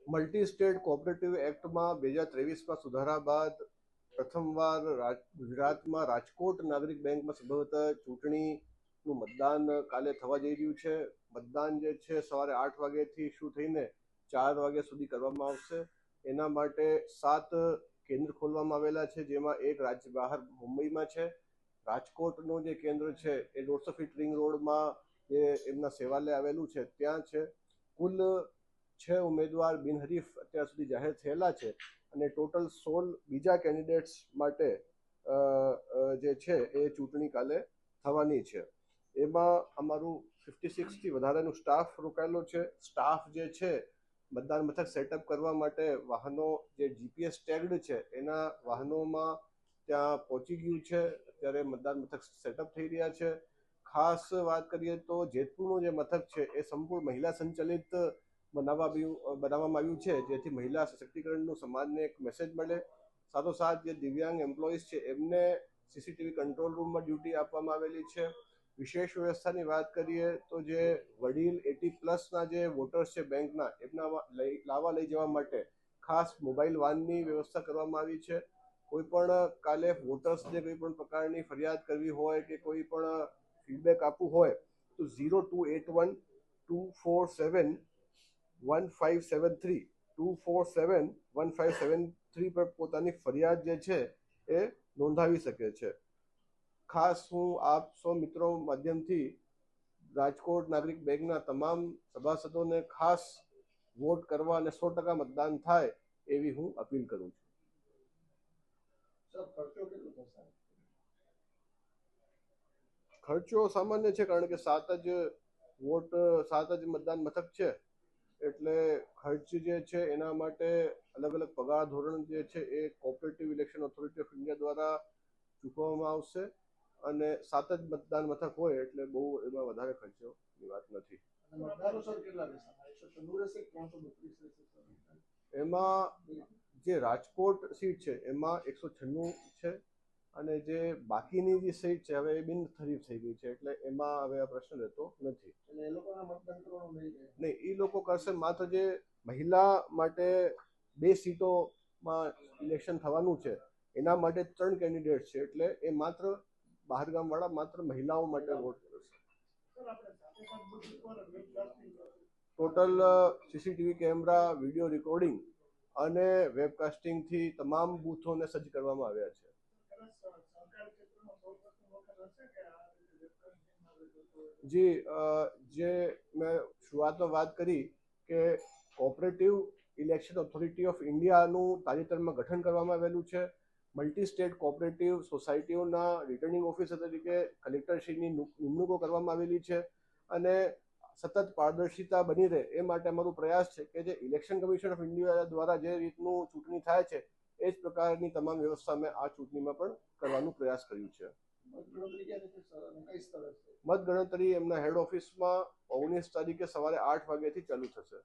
Multi state cooperative એક્ટમાં 2023માં સુધારા બાદ પ્રથમવાર ગુજરાતમાં રાજકોટ નાગરિક બેંકમાં સંભવતઃ ચૂંટણીનું મતદાન કાલે થવા જઈ રહ્યું છે. મતદાન જે છે સવારે 8 વાગ્યાથી શરૂ થઈને 4 વાગ્યા સુધી કરવામાં આવશે. એના માટે 7 કેન્દ્ર ખોલવામાં આવેલા છે, જેમાં એક રાજ્ય બહાર મુંબઈમાં છે. રાજકોટનું જે કેન્દ્ર છે એ 150 ફીટ રિંગ રોડમાં જે એમના સેવાલય આવેલું છે ત્યાં છે. કુલ 6 ઉમેદવાર બિનહરીફ અત્યાર સુધી જાહેર થયેલા છે અને ટોટલ 16 બીજા કેન્ડિડેટ્સ માટે જે છે એ ચૂંટણી કાલે થવાની છે. એમાં અમારું 56થી વધારેનું સ્ટાફ રોકાયેલો છે. સ્ટાફ જે છે મતદાન મથક સેટઅપ કરવા માટે વાહનો જે જીપીએસ ટેગ્ડ છે એના વાહનોમાં ત્યાં પહોંચી ગયું છે. અત્યારે મતદાન મથક સેટઅપ થઈ રહ્યા છે. ખાસ વાત કરીએ તો જેતપુરનું જે મથક છે એ સંપૂર્ણ મહિલા સંચાલિત બનાવવામાં આવ્યું છે, જેથી મહિલા સશક્તિકરણનું સમાજને એક મેસેજ મળે. સાથોસાથ જે દિવ્યાંગ એમ્પ્લોઈઝ છે એમને સીસીટીવી કંટ્રોલ રૂમમાં ડ્યુટી આપવામાં આવેલી છે. વિશેષ વ્યવસ્થાની વાત કરીએ તો જે વડીલ 80+ જે વોટર્સ છે બેંકના, એમના લઈ જવા માટે ખાસ મોબાઈલ વાનની વ્યવસ્થા કરવામાં આવી છે. કોઈ પણ કાલે વોટર્સને કોઈ પણ પ્રકારની ફરિયાદ કરવી હોય કે કોઈ પણ ફીડબેક આપવું હોય તો 0281247157 2471573 પર પોતાની ફરિયાદ જે છે એ નોંધાવી શકે છે. ખાસ હું આપ સૌ મિત્રો માધ્યમથી રાજકોટ નાગરિક બેંકના તમામ સભાસદોને ખાસ વોટ કરવા અને 100% મતદાન થાય એવી હું અપીલ કરું છું. ખર્ચો સામાન્ય છે, કારણ કે 7 જ મતદાન મથક છે એટલે ખર્ચ જે છે એના માટે અલગ અલગ પગાર ધોરણ જે છે એ cooperative election authority of India દ્વારા ચૂકવવામાં આવશે અને 7 જ મતદાન મથક હોય એટલે બહુ એમાં વધારે ખર્ચોની વાત નથી. એમાં જે રાજકોટ સીટ છે એમાં 196 છે અને જે બાકીની જે સીટ છે હવે એ બિનહરીફ થઈ ગઈ છે એટલે એમાં હવે આ પ્રશ્ન રહેતો નથી. નહીં, એ લોકો કરશે. માત્ર જે મહિલા માટે 2 સીટોમાં ઇલેક્શન થવાનું છે એના માટે 3 કેન્ડિડેટ છે એટલે એ માત્ર બહારગામ વાળા માત્ર મહિલાઓ માટે વોટ કરશે. Total CCTV camera, video recording અને વેબકાસ્ટિંગથી તમામ બૂથોને સજ્જ કરવામાં આવ્યા છે. જી, જે મેં શરૂઆતમાં વાત કરી કે કોઓપરેટિવ ઇલેક્શન ઓથોરિટી ઓફ ઇન્ડિયાનું તાજેતરમાં ગઠન કરવામાં આવેલું છે. મલ્ટી સ્ટેટ કોઓપરેટિવ સોસાયટીઓના રિટર્નિંગ ઓફિસર તરીકે કલેક્ટરશ્રીની નિમણૂકો કરવામાં આવેલી છે અને સતત પારદર્શિતા બની રહે એ માટે અમારો પ્રયાસ છે કે જે ઇલેક્શન કમિશન ઓફ ઇન્ડિયા દ્વારા જે રીતનું ચૂંટણી થાય છે એ જ પ્રકારની તમામ વ્યવસ્થા અમે આ ચૂંટણીમાં પણ કરવાનો પ્રયાસ કર્યું છે. મતગણતરી એમના હેડ ઓફિસમાં 19 તારીખે સવારે 8 વાગ્યાથી ચાલુ થશે.